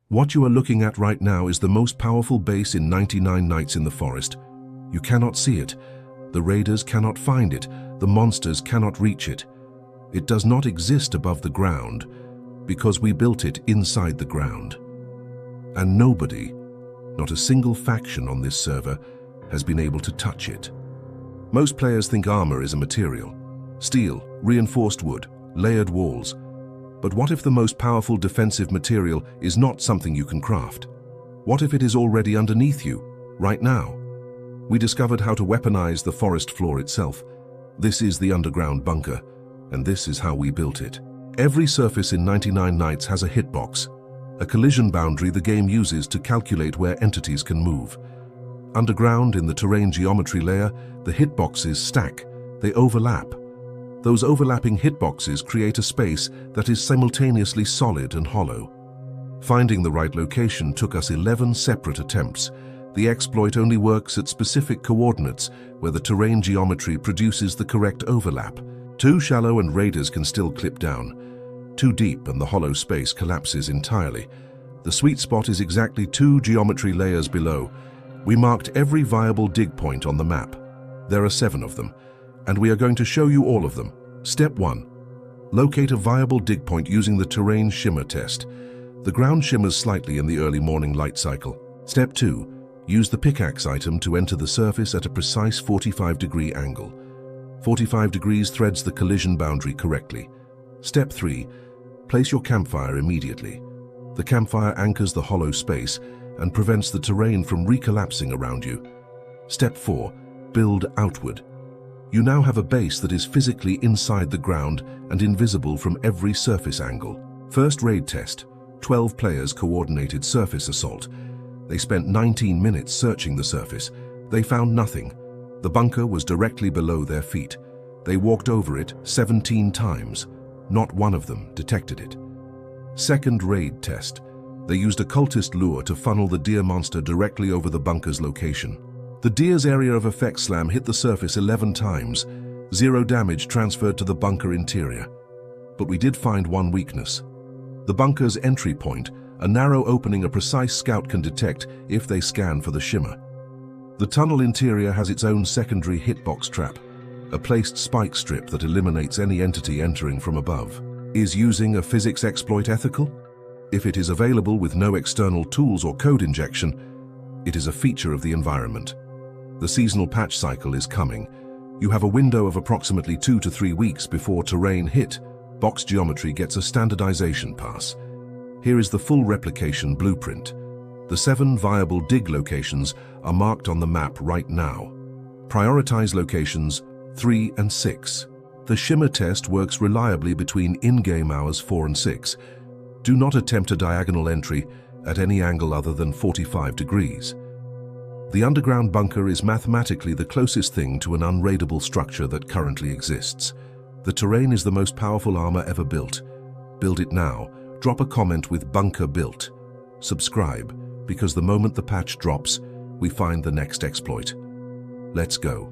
What you are looking at right now is the most powerful base in 99 Nights in the Forest. You cannot see it. The raiders cannot find it. The monsters cannot reach it. It does not exist above the ground because we built it inside the ground. And nobody, not a single faction on this server, has been able to touch it. Most players think armor is a material. Steel, reinforced wood, layered walls. But what if the most powerful defensive material is not something you can craft? What if it is already underneath you, right now? We discovered how to weaponize the forest floor itself. This is the underground bunker, and this is how we built it. Every surface in 99 Nights has a hitbox, a collision boundary the game uses to calculate where entities can move. Underground in the terrain geometry layer, the hitboxes stack, they overlap. Those overlapping hitboxes create a space that is simultaneously solid and hollow. Finding the right location took us 11 separate attempts. The exploit only works at specific coordinates where the terrain geometry produces the correct overlap. Too shallow and raiders can still clip down. Too deep and the hollow space collapses entirely. The sweet spot is exactly 2 geometry layers below. We marked every viable dig point on the map. There are 7 of them, and we are going to show you all of them. Step 1. Locate a viable dig point using the terrain shimmer test. The ground shimmers slightly in the early morning light cycle. Step 2. Use the pickaxe item to enter the surface at a precise 45-degree angle. 45 degrees threads the collision boundary correctly. Step 3. Place your campfire immediately. The campfire anchors the hollow space and prevents the terrain from recollapsing around you. Step 4. Build outward. You now have a base that is physically inside the ground and invisible from every surface angle. First raid test. 12 players coordinated surface assault. They spent 19 minutes searching the surface. They found nothing. The bunker was directly below their feet. They walked over it 17 times. Not one of them detected it. Second raid test. They used a cultist lure to funnel the deer monster directly over the bunker's location. The deer's area of effect slam hit the surface 11 times. 0 damage transferred to the bunker interior. But we did find one weakness. The bunker's entry point, a narrow opening a precise scout can detect if they scan for the shimmer. The tunnel interior has its own secondary hitbox trap, a placed spike strip that eliminates any entity entering from above. Is using a physics exploit ethical? If it is available with no external tools or code injection, it is a feature of the environment. The seasonal patch cycle is coming. You have a window of approximately 2 to 3 weeks before terrain hit. Box geometry gets a standardization pass. Here is the full replication blueprint. The 7 viable dig locations are marked on the map right now. Prioritize locations 3 and 6. The shimmer test works reliably between in-game hours 4 and 6. Do not attempt a diagonal entry at any angle other than 45 degrees. The underground bunker is mathematically the closest thing to an unraidable structure that currently exists. The terrain is the most powerful armor ever built. Build it now. Drop a comment with bunker built. Subscribe, because the moment the patch drops, we find the next exploit. Let's go.